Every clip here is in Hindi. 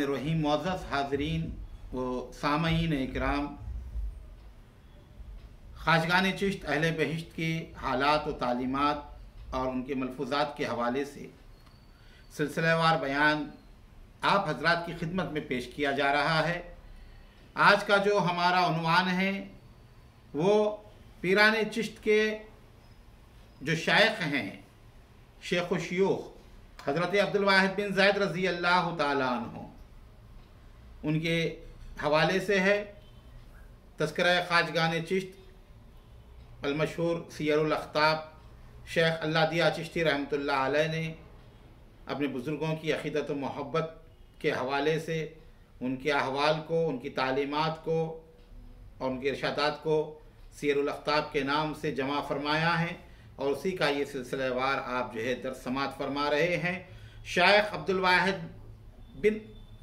रहीम मोअज़्ज़ज़ हाज़रीन व सामईन इकराम, ख़ाजगान चिश्त अहले बहिश्त के हालात व तालीमात और उनके मलफूज़ात के हवाले से सिलसिलेवार बयान आप हजरात की खिदमत में पेश किया जा रहा है। आज का जो हमारा उन्वान है वो पीराने चिश्त के जो शायख हैं, शेख व शयूख हज़रत अब्दुल वाहिद बिन ज़ैद रज़ी अल्लाह ताला अन्हु, उनके हवाले से है। तज़किरा ख़ाजगान चिश्त अलमशहूर सियरुल अख़्ताब शेख अल्लादिया चिश्ती रहमतुल्लाह अलैह ने अपने बुज़ुर्गों की अक़ीदत व मोहब्बत के हवाले से उनके अहवाल को, उनकी तालीमात को और उनके इरशादात को सियरुल अख़्ताब के नाम से जमा फरमाया है और उसी का ये सिलसिलेवार आप जो है दर्स समात फरमा रहे हैं। शेख अब्दुल वाहिद बिन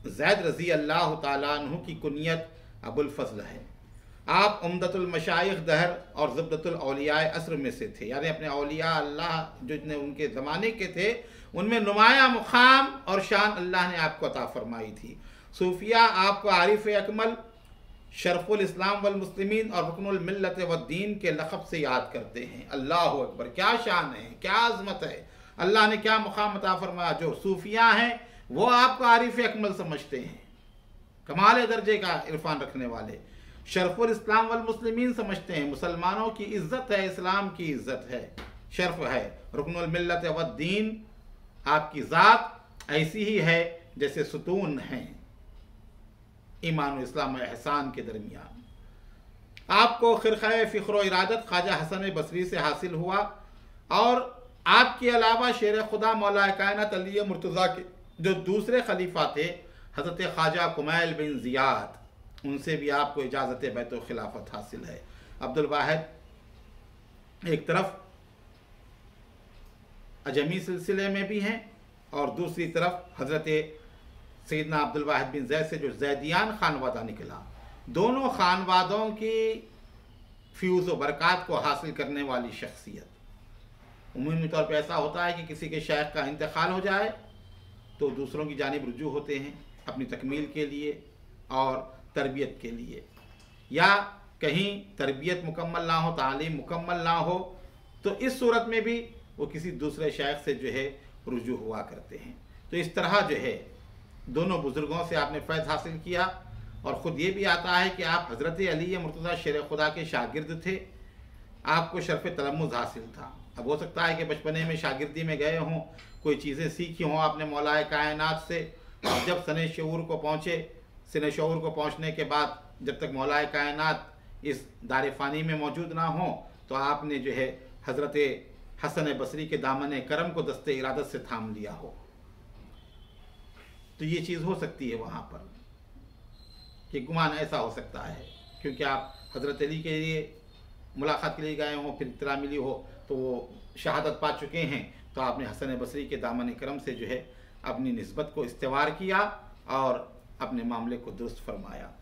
ज़ैद रज़ी अल्लाह ताला अन्हु की कुनियत अबुल फ़ज़ल है। आप उम्दतुल मशाइख़ दहर और ज़ुब्दतुल औलिया असर में से थे, यानी अपने औलिया अल्लाह जो इतने उनके ज़माने के थे उनमें नुमाया मुक़ाम और शान अल्लाह ने आपको अता फरमाई थी। सूफिया आपको आरिफ अकमल, शरफ़ुल इस्लाम वल मुस्लिमीन और रुकनुल मिल्लत व दीन के लक़ब से याद करते हैं। अल्लाह अकबर, क्या शान है, क्या अज़मत है, अल्लाह ने क्या मुक़ाम अता फरमाया। जो सूफिया हैं वो आपको आरिफ अकमल समझते हैं, कमाल दर्जे का इरफान रखने वाले। शरफ़ुल इस्लाम वल मुस्लिमीन समझते हैं, मुसलमानों की इज़्ज़त है, इस्लाम की इज़्ज़त है, शर्फ है। रुकनुल मिल्लत व दीन, आपकी ज़ात ऐसी ही है जैसे सुतून हैं ईमान व इस्लाम व एहसान के दरमियान। आपको खिरख़ाए फ़िक्र व इरादत ख्वाजा हसन बसरी से हासिल हुआ और आपके अलावा शेर खुदा मौला कायनात अली मुर्तज़ा के जो दूसरे खलीफा थे हज़रत ख्वाजा कुमैल बिन ज़ियाद, उनसे भी आपको इजाज़त बैत व खिलाफत हासिल है। अब्दुल वाहिद एक तरफ अजमी सिलसिले में भी हैं और दूसरी तरफ हज़रत सैयदना अब्दुल वाहिद बिन ज़ैद से जो ज़ैदियान खानवादा निकला। दोनों खानवादों की फ्यूज़ व बरक़ात को हासिल करने वाली शख्सियत। उमूमी तौर पर ऐसा होता है कि किसी के शेख का इंतकाल हो जाए तो दूसरों की जानिब रुजू होते हैं अपनी तकमील के लिए और तरबियत के लिए, या कहीं तरबियत मुकम्मल ना हो, तालीम मुकम्मल ना हो, तो इस सूरत में भी वो किसी दूसरे शेख से जो है रुजू हुआ करते हैं। तो इस तरह जो है दोनों बुज़ुर्गों से आपने फैज़ हासिल किया और ख़ुद ये भी आता है कि आप हज़रत अली मुर्तज़ा शेर खुदा के शागिर्द थे, आपको शर्फ़ तलम्मुज़ हासिल था। अब हो सकता है कि बचपने में शागिर्दी में गए हों, कोई चीज़ें सीखी हों आपने मौलाए कायनात से, और जब सने शऊर को पहुँचे, सिने शऊर को पहुँचने के बाद जब तक मौलाए कायनात इस दार फ़ानी में मौजूद ना हो तो आपने जो है हज़रत हसन बसरी के दामन करम को दस्ते इरादत से थाम लिया हो। तो ये चीज़ हो सकती है वहाँ पर कि गुमान ऐसा हो सकता है, क्योंकि आप हज़रत अली के लिए मुलाकात के लिए गए हों, फिर इत्तला मिली हो तो वो शहादत पा चुके हैं, तो आपने हसन बसरी के दामन करम से जो है अपनी निस्बत को इस्तेवार किया और अपने मामले को दुरुस्त फरमाया।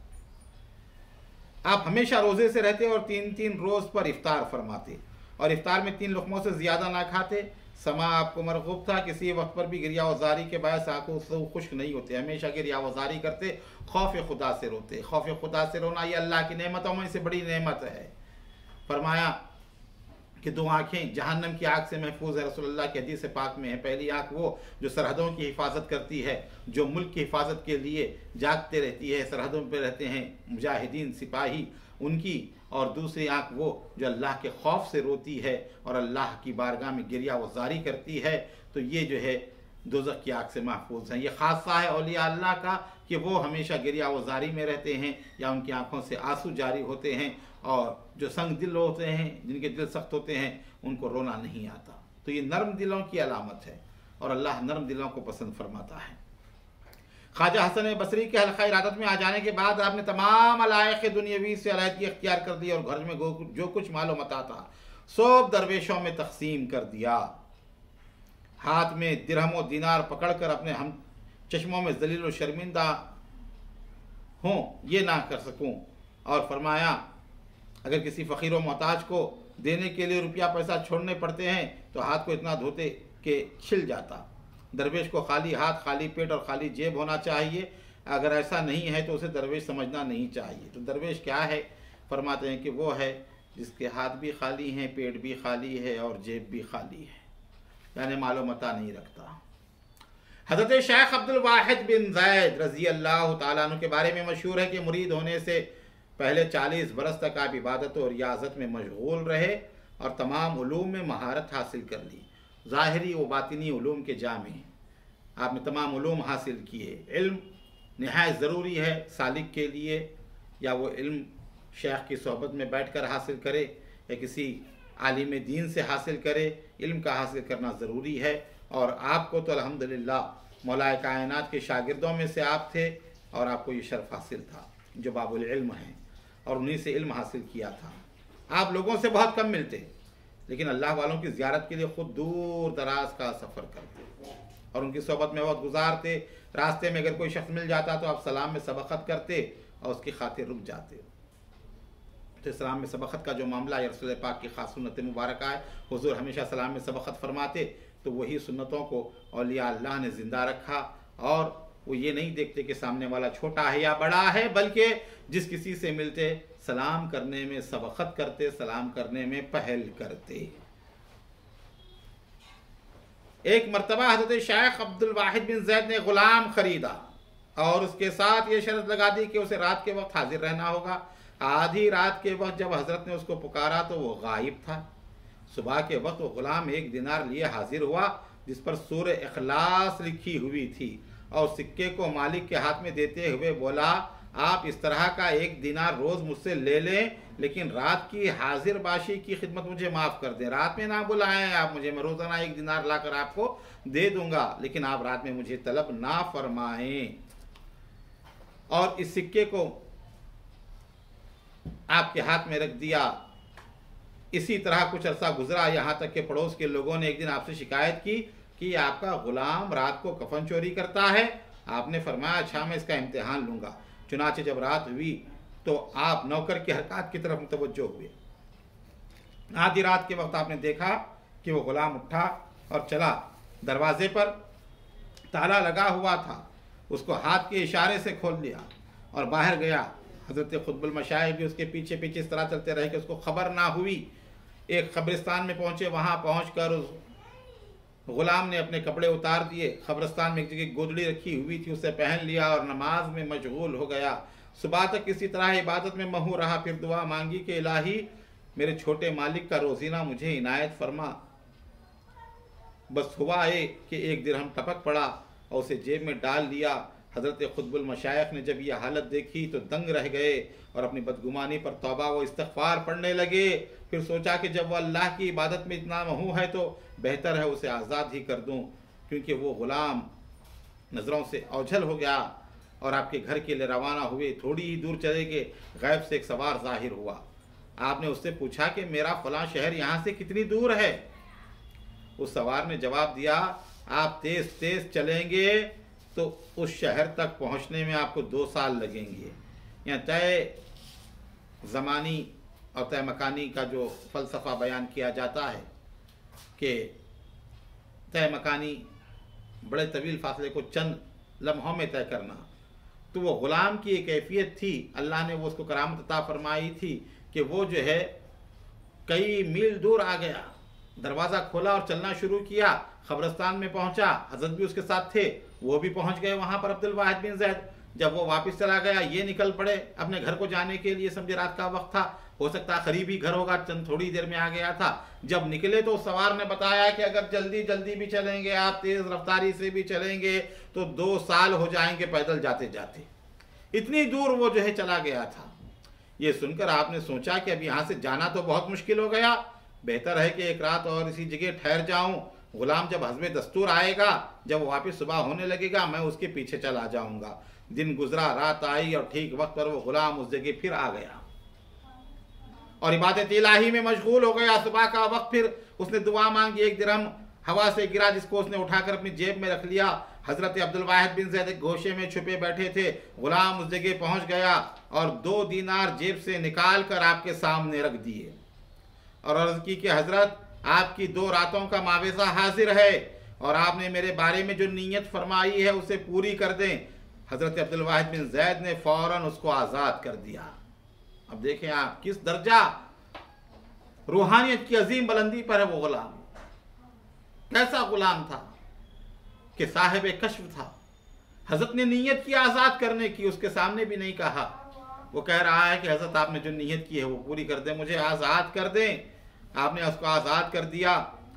आप हमेशा रोज़े से रहते और 3-3 रोज़ पर इफ्तार फरमाते और इफ्तार में 3 लुक़मों से ज़्यादा ना खाते। समा आपको मरग़ूब था, किसी वक्त पर भी गिरिया वज़ारी के बायस आंखों से खुश्क नहीं होते, हमेशा गिरिया वज़ारी करते, खौफ खुदा से रोते। खौफ खुदा से रोना ये अल्लाह की नेमतों में से बड़ी नेमत है। फरमाया कि 2 आँखें जहन्नम की आग से महफूज है, रसूलुल्लाह की हदीस पाक में है। पहली आँख वो जो सरहदों की हिफाजत करती है, जो मुल्क की हिफाजत के लिए जागते रहती है, सरहदों पर रहते हैं मुजाहिदीन सिपाही, उनकी। और दूसरी आँख वो जो अल्लाह के खौफ से रोती है और अल्लाह की बारगाह में गिरिया वज़ारी करती है। तो ये जो है दोज़ख की आग से महफूज हैं। ये खासा है औलिया अल्लाह का कि वो हमेशा गिरिया वज़ारी में रहते हैं या उनकी आँखों से आंसू जारी होते हैं, और जो संग दिल होते हैं, जिनके दिल सख्त होते हैं, उनको रोना नहीं आता। तो ये नर्म दिलों की अलामत है और अल्लाह नर्म दिलों को पसंद फरमाता है। ख्वाजा हसन बसरी के हल्क़ा इरादत में आ जाने के बाद आपने तमाम अलाइक़ दुनियावी से अलहदगी इख्तियार कर दी और घर में जो कुछ मालो मता था सब दरवेशों में तकसीम कर दिया। हाथ में दिरहम व दीनार पकड़कर अपने हम चश्मों में जलील व शर्मिंदा हों ये ना कर सकूं। और फरमाया अगर किसी फ़कीर व मोहताज को देने के लिए रुपया पैसा छोड़ने पड़ते हैं तो हाथ को इतना धोते कि छिल जाता। दरवेश को खाली हाथ, खाली पेट और खाली जेब होना चाहिए। अगर ऐसा नहीं है तो उसे दरवेश समझना नहीं चाहिए। तो दरवेश क्या है? फरमाते हैं कि वो है जिसके हाथ भी खाली हैं, पेट भी खाली है और जेब भी खाली है, यानी मालो मता नहीं रखता। हज़रत शेख अब्दुल वाहिद बिन ज़ैद रज़ी अल्लाह ताला अन्हु के बारे में मशहूर है कि मुरीद होने से पहले 40 बरस तक आप इबादत और रियाजत में मशगूल रहे और तमाम उलूम में महारत हासिल कर ली। ज़ाहिरी व बातिनी उलूम के जामे आपने तमाम उलूम हासिल किए। इल्म निहायत ज़रूरी है सालिक के लिए, या वो इल्म शेख की सोहबत में बैठकर हासिल करे या किसी आलिम दीन से हासिल करे। इल्म का हासिल करना ज़रूरी है और आपको तो अल्हम्दुलिल्लाह मौलाए कायनात के शागिर्दों में से आप थे और आपको ये शर्फ हासिल था जो बाबुल इल्म हैं और उन्हीं से इल्म हासिल किया था। आप लोगों से बहुत कम मिलते, लेकिन अल्लाह वालों की ज़ियारत के लिए ख़ुद दूर दराज का सफ़र करते और उनकी सोहबत में वक्त गुजारते। रास्ते में अगर कोई शख्स मिल जाता तो आप सलाम में सबक़त करते और उसकी खातिर रुक जाते। तो सलाम में सबक़त का जो मामला है रसूल पाक की ख़ास सुन्नत मुबारक है, हुज़ूर हमेशा सलाम में सबक़त फरमाते। तो वही सुन्नतों को औलिया अल्लाह ने ज़िंदा रखा और वो ये नहीं देखते कि सामने वाला छोटा है या बड़ा है, बल्कि जिस किसी से मिलते सलाम करने में सबक़त करते, सलाम करने में पहल करते। एक मरतबा हज़रत शेख अब्दुल वाहिद बिन ज़ैद ने ग़ुलाम ख़रीदा और उसके साथ ये शर्त लगा दी कि उसे रात के वक्त हाजिर रहना होगा। आधी रात के वक्त जब हज़रत ने उसको पुकारा तो वो गायब था। सुबह के वक्त वो ग़ुलाम 1 दिनार लिए हाजिर हुआ जिस पर सूरह इखलास लिखी हुई थी और सिक्के को मालिक के हाथ में देते हुए बोला, आप इस तरह का 1 दिनार रोज़ मुझसे ले लें, लेकिन रात की हाजिर बाशी की खिदमत मुझे माफ़ कर दें। रात में ना बुलाएं आप मुझे, मैं रोज़ाना 1 दिनार लाकर आपको दे दूंगा, लेकिन आप रात में मुझे तलब ना फरमाएं। और इस सिक्के को आपके हाथ में रख दिया। इसी तरह कुछ अरसा गुजरा, यहाँ तक कि पड़ोस के लोगों ने एक दिन आपसे शिकायत की कि आपका ग़ुलाम रात को कफन चोरी करता है। आपने फरमाया अच्छा मैं इसका इम्तिहान लूँगा। चुनाचे जब रात हुई तो आप नौकर की हरकत की तरफ मुतवज्जो हुए। आधी रात के वक्त आपने देखा कि वो ग़ुलाम उठा और चला। दरवाजे पर ताला लगा हुआ था, उसको हाथ के इशारे से खोल लिया और बाहर गया। हज़रत ख़ुतबुल मशाइख़ भी उसके पीछे पीछे इस तरह चलते रहे कि उसको खबर ना हुई। एक कब्रिस्तान में पहुँचे, वहाँ पहुँचकर उस ग़ुलाम ने अपने कपड़े उतार दिए। कब्रिस्तान में एक जगह गोदड़ी रखी हुई थी, उसे पहन लिया और नमाज में मशगूल हो गया। सुबह तक किसी तरह इबादत में महू रहा। फिर दुआ मांगी कि इलाही मेरे छोटे मालिक का रोज़ीना मुझे इनायत फरमा। बस हुआ है कि 1 दिरहम टपक पड़ा और उसे जेब में डाल लिया। हज़रत ख़ुतबुल मशाइख़ ने जब यह हालत देखी तो दंग रह गए और अपनी बदगुमानी पर तौबा व इस्तग़फ़ार पढ़ने लगे। फिर सोचा कि जब वह अल्लाह की इबादत में इतना महू है तो बेहतर है उसे आज़ाद ही कर दूं, क्योंकि वो ग़ुलाम नज़रों से ओझल हो गया। और आपके घर के लिए रवाना हुए। थोड़ी ही दूर चले गए, गैब से एक सवार ज़ाहिर हुआ। आपने उससे पूछा कि मेरा फ़लाँ शहर यहाँ से कितनी दूर है? उस सवार ने जवाब दिया, आप तेज़ तेज़ चलेंगे तो उस शहर तक पहुँचने में आपको 2 साल लगेंगे। यहाँ तय ज़मानी और तय मकानी का जो फ़लसफ़ा बयान किया जाता है कि तय मकानी बड़े तवील फासले को चंद लम्हों में तय करना, तो वो ग़ुलाम की एक कैफियत थी। अल्लाह ने वो उसको करामत अता फरमाई थी कि वो जो है कई मील दूर आ गया। दरवाज़ा खोला और चलना शुरू किया। कब्रिस्तान में पहुंचा, हज़रत भी उसके साथ थे, वो भी पहुंच गए वहां पर अब्दुल वाहिद बिन ज़ैद। जब वो वापस चला गया, ये निकल पड़े अपने घर को जाने के लिए। समझे रात का वक्त था, हो सकता है करीब ही घर होगा, चंद थोड़ी देर में आ गया था। जब निकले तो सवार ने बताया कि अगर जल्दी जल्दी भी चलेंगे, आप तेज़ रफ्तारी से भी चलेंगे तो 2 साल हो जाएंगे पैदल जाते जाते। इतनी दूर वो जो है चला गया था। ये सुनकर आपने सोचा कि अब यहाँ से जाना तो बहुत मुश्किल हो गया, बेहतर है कि एक रात और इसी जगह ठहर जाऊं। ग़ुलाम जब हज़्म दस्तूर आएगा, जब वो वापस सुबह होने लगेगा, मैं उसके पीछे चला जाऊंगा। दिन गुजरा, रात आई और ठीक वक्त पर वो ग़ुलाम उस जगह फिर आ गया और इबादत इलाही में मशगूल हो गया। सुबह का वक्त, फिर उसने दुआ मांगी। 1 दिरहम हवा से गिरा जिसको उसने उठाकर अपनी जेब में रख लिया। हज़रत अब्दुल वाहिद बिन ज़ैद एक गोशे में छुपे बैठे थे। ग़ुलाम उस जगह पहुंच गया और 2 दीनार जेब से निकाल कर आपके सामने रख दिए और अर्ज़ की कि हज़रत आपकी 2 रातों का मावेज़ा हाजिर है और आपने मेरे बारे में जो नीयत फरमाई है उसे पूरी कर दें। हज़रत अब्दुल वाहिद बिन ज़ैद ने फ़ौरन उसको आज़ाद कर दिया। अब देखें आप किस दर्जा रूहानियत की अजीम बुलंदी पर है वो गुलाम। कैसा गुलाम था कि साहिब कश्फ था। हज़रत ने नीयत की आज़ाद करने की, उसके सामने भी नहीं कहा। वो कह रहा है कि हज़रत आपने जो नीयत की है वो पूरी कर दें, मुझे आज़ाद कर दें। आपने उसको आज़ाद कर दिया।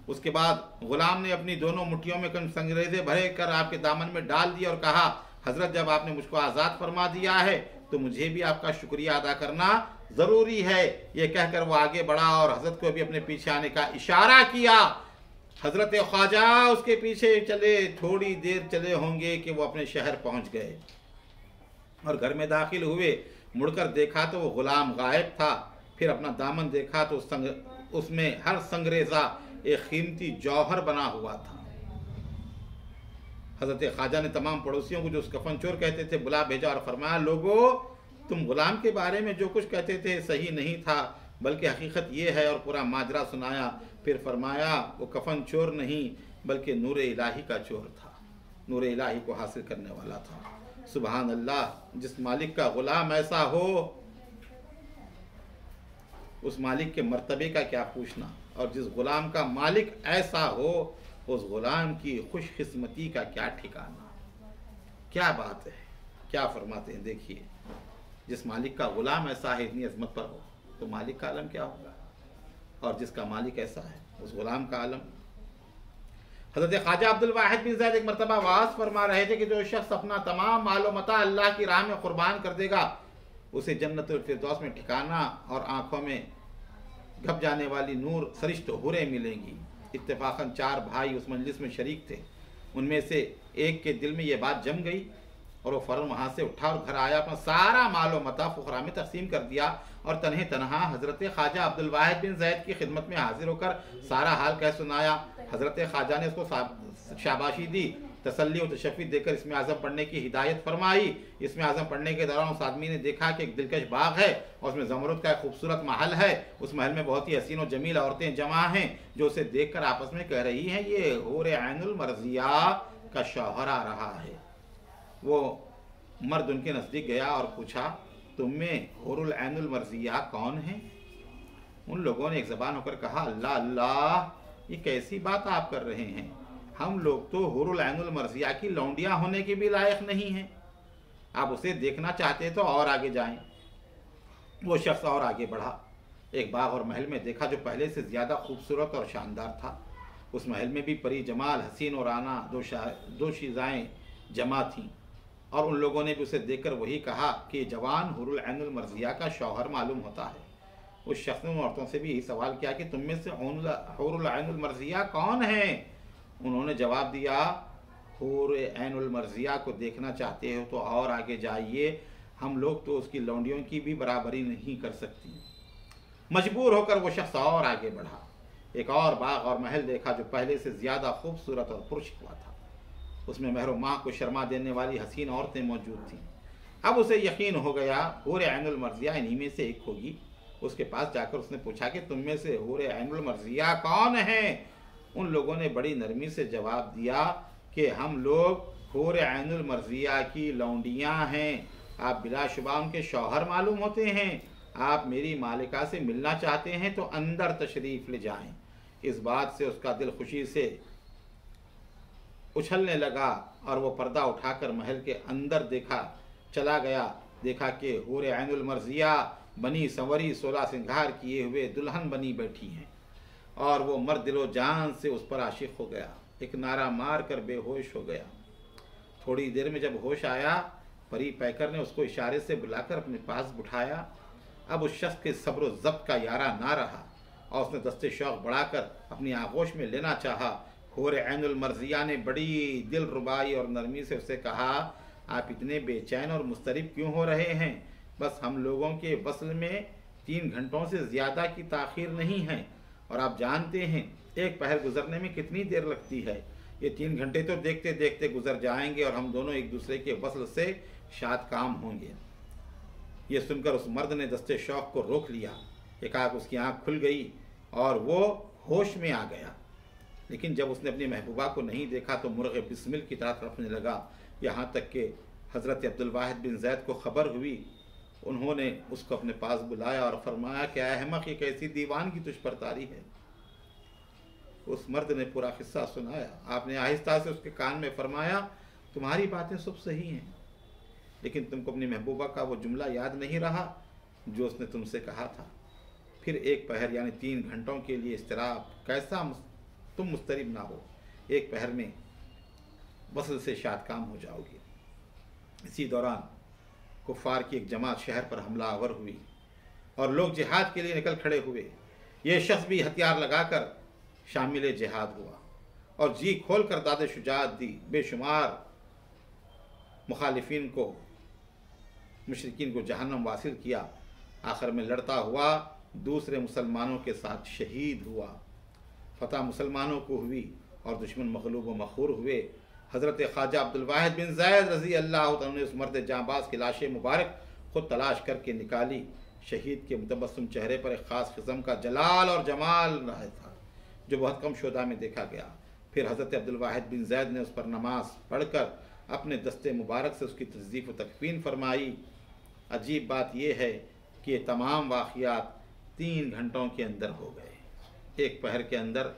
उसके बाद गुलाम ने अपनी दोनों मुट्ठियों में कम संगरेज़े भरे कर आपके दामन में डाल दिया और कहा, हज़रत जब आपने मुझको आज़ाद फरमा दिया है तो मुझे भी आपका शुक्रिया अदा करना ज़रूरी है। ये कहकर वो आगे बढ़ा और हज़रत को भी अपने पीछे आने का इशारा किया। हज़रत ख्वाजा उसके पीछे चले। थोड़ी देर चले होंगे कि वो अपने शहर पहुंच गए और घर में दाखिल हुए। मुड़कर देखा तो वो गुलाम गायब था। फिर अपना दामन देखा तो उसमें हर संगरेज़ा एक कीमती जौहर बना हुआ था। हज़रत ख्वाजा ने तमाम पड़ोसियों को जो उस कफन चोर कहते थे बुला भेजा और फरमाया, लोगो तुम गुलाम के बारे में जो कुछ कहते थे सही नहीं था, बल्कि हकीकत ये है, और पूरा माजरा सुनाया। फिर फरमाया वो कफन चोर नहीं बल्कि नूर इलाही का चोर था, नूर इलाही को हासिल करने वाला था। सुबहान अल्लाह। जिस मालिक का गुलाम ऐसा हो उस मालिक के मर्तबे का क्या पूछना, और जिस गुलाम का मालिक ऐसा हो उस गुलाम की खुशकिस्मती का क्या ठिकाना। क्या बात है, क्या फरमाते हैं। देखिए, जिस मालिक का गुलाम ऐसा है इतनी अजमत पर हो तो मालिक का आलम क्या होगा, और जिसका मालिक ऐसा है उस गुलाम का आलम। हज़रत ख्वाजा अब्दुल वाहिद बिन ज़ैद एक मरतबा वाज फरमा रहे थे कि जो शख्स अपना तमाम मालो मता अल्लाह की राह में कुर्बान कर देगा उसे जन्नतुल फिरदौस में ठिकाना और आंखों में घप जाने वाली नूर सरिश्त हुरें मिलेंगी। इत्तेफाकन 4 भाई उस मजलिस में शरीक थे। उनमें से एक के दिल में ये बात जम गई और वो फ़ौरन वहाँ से उठा और घर आया, अपना सारा मालो मता फुकरा में तकसीम कर दिया और तन्हे तनहा हज़रत ख्वाजा अब्दुल वाहिद बिन ज़ैद की खिदमत में हाजिर होकर सारा हाल कह सुनाया। हज़रत ख्वाजा ने उसको शाबाशी दी, तसल्ली और तशफ़ी देकर इसमें आज़म पढ़ने की हिदायत फरमाई। इसमें आज़म पढ़ने के दौरान उस आदमी ने देखा कि एक दिलकश बाग है और उसमें ज़मरुद का एक खूबसूरत महल है। उस महल में बहुत ही हसीन और जमील औरतें जमा हैं जो उसे देखकर आपस में कह रही हैं, ये हूर ऐनुल मर्ज़िया का शौहर आ रहा है। वो मर्द उनके नज़दीक गया और पूछा, तुम में हूरुल ऐनुल मर्ज़िया कौन है? उन लोगों ने एक ज़बान होकर कहा, अल्लाह अल्लाह, ये कैसी बात आप कर रहे हैं, हम लोग तो हूरुल ऐनुल मर्ज़िया की लौंडियाँ होने के भी लायक नहीं हैं। आप उसे देखना चाहते तो और आगे जाएं। वो शख्स और आगे बढ़ा। एक बाग और महल में देखा जो पहले से ज़्यादा खूबसूरत और शानदार था। उस महल में भी परी जमाल, हसीन और आना दो शीज़ाएँ जमा थीं और उन लोगों ने भी उसे देखकर वही कहा कि जवान हूरुल ऐनुल मर्ज़िया का शौहर मालूम होता है। उस शख्स ने औरतों से भी यही सवाल किया कि तुम में से हूरुल ऐनुल मर्ज़िया कौन है? उन्होंने जवाब दिया, हूर ऐनुल मर्ज़िया को देखना चाहते हो तो और आगे जाइए, हम लोग तो उसकी लौंडियों की भी बराबरी नहीं कर सकती। मजबूर होकर वो शख्स और आगे बढ़ा। एक और बाग और महल देखा जो पहले से ज़्यादा खूबसूरत और पुरश हुआ था। उसमें महरो माँ को शर्मा देने वाली हसीन औरतें मौजूद थीं। अब उसे यकीन हो गया हूर ऐनुल मर्ज़िया इन्हीं में से एक होगी। उसके पास जाकर उसने पूछा कि तुम में से हूर ऐनुल मर्ज़िया कौन है? उन लोगों ने बड़ी नरमी से जवाब दिया कि हम लोग हूर ऐनुल मर्ज़िया की लौंडियाँ हैं। आप बिलाशुबा उनके शौहर मालूम होते हैं। आप मेरी मालिका से मिलना चाहते हैं तो अंदर तशरीफ़ ले जाएं। इस बात से उसका दिल खुशी से उछलने लगा और वो पर्दा उठाकर महल के अंदर चला गया। देखा कि हूर ऐनुल मर्ज़िया बनी संवरी 16 सिंगार किए हुए दुल्हन बनी बैठी हैं और वो मर्द दिलो जान से उस पर आशिक हो गया। एक नारा मार कर बेहोश हो गया। थोड़ी देर में जब होश आया, परी पैकर ने उसको इशारे से बुलाकर अपने पास बिठाया। अब उस शख्स के सब्र व ज़ब्त का यारा ना रहा और उसने दस्ते शौक़ बढ़ाकर अपनी आगोश में लेना चाहा। हूर ऐनुल मर्ज़िया ने बड़ी दिल रुबाई और नरमी से उसे कहा, आप इतने बेचैन और मुस्तरिब क्यों हो रहे हैं? बस हम लोगों के वस्ल में 3 घंटों से ज़्यादा की ताख़ीर नहीं है और आप जानते हैं एक पहर गुजरने में कितनी देर लगती है। ये 3 घंटे तो देखते देखते गुजर जाएंगे और हम दोनों एक दूसरे के वस्ल से शाद काम होंगे। ये सुनकर उस मर्द ने दस्ते शौक़ को रोक लिया। एकाएक उसकी आँख खुल गई और वो होश में आ गया। लेकिन जब उसने अपनी महबूबा को नहीं देखा तो मुर्ग़ बिस्मिल की तरह तड़पने लगा। यहाँ तक कि हज़रत अब्दुल वाहिद बिन ज़ैद को ख़बर हुई, उन्होंने उसको अपने पास बुलाया और फरमाया कि अहमक, ये कैसी दीवानगी तुझ पर तारी है। उस मर्द ने पूरा किस्सा सुनाया। आपने आहिस्ता से उसके कान में फरमाया, तुम्हारी बातें सब सही हैं, लेकिन तुमको अपनी महबूबा का वो जुमला याद नहीं रहा जो उसने तुमसे कहा था। फिर एक पहर यानी 3 घंटों के लिए इस्तराब, कैसा तुम मुस्तरिब ना हो, एक पहर में वसल से शाद काम हो जाओगे। इसी दौरान कुफ़ार की एक जमात शहर पर हमला आवर हुई और लोग जिहाद के लिए निकल खड़े हुए। ये शख्स भी हथियार लगाकर शामिल जिहाद हुआ और जी खोल कर दाद शुजाअत दी। बेशुमार मुखालिफिन को, मुशरिकीन को जहन्नम वासिल किया। आखिर में लड़ता हुआ दूसरे मुसलमानों के साथ शहीद हुआ। फतह मुसलमानों को हुई और दुश्मन मगलूब व मखूर हुए। हज़रत ख्वाजा अब्दुल वाहिद बिन ज़ैद रज़ी अल्लाह तआला ने उस मर्द जांबाज की लाश मुबारक खुद तलाश करके निकाली। शहीद के मुतबस्सम चेहरे पर एक ख़ास किस्म का जलाल और जमाल रहा था जो बहुत कम शुहदा में देखा गया। फिर हज़रत अब्दुल वाहिद बिन ज़ैद ने उस पर नमाज पढ़कर अपने दस्ते मुबारक से उसकी तज़दीफ़ व तकफ़ीन फरमाई। अजीब बात यह है कि ये तमाम वाक़ियात 3 घंटों के अंदर हो गए। एक पहर के अंदर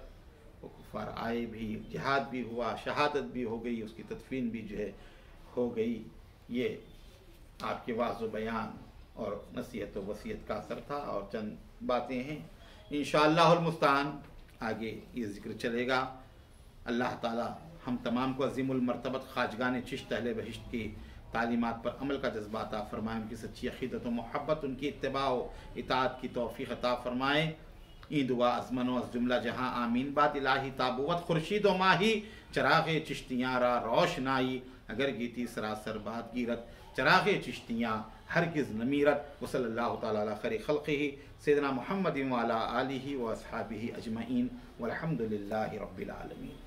वो कुफ़ार आए भी, जिहाद भी हुआ, शहादत भी हो गई, उसकी तदफीन भी जो है हो गई। ये आपके वाज़ बयान और नसीहत व वसीयत का असर था और चंद बातें हैं। इंशाअल्लाहुल मुस्तान आगे ये ज़िक्र चलेगा। अल्लाह ताला हम तमाम को अज़ीमुल मर्तबत ख़ाजगान चिश्त अहले बहिश्त की तालीमात पर अमल का जज्बा अता फ़रमाएँ, उनकी सच्ची अक़ीदत व मोहब्बत, उनकी इत्तिबा व इताअत की तौफ़ीक़ अता फ़रमाएँ। ई दुआ अज़मन व जुमला जहाँ आमीन। बाद इलाही ताबुवत खुर्शीद व माही, चराग़े चिश्तियाँ रा रोशनाई, अगर गीती सरासर बात गिरत, चराग़े चिश्तियाँ हरगिज़ नमीरत। व सल्लल्लाहु तआला अला खैरि ख़ल्क़िही सय्यिदना मुहम्मदिन व अला आलिही व अस्हाबिही अजमईन, वल्हम्दुलिल्लाहि रब्बिल आलमीन।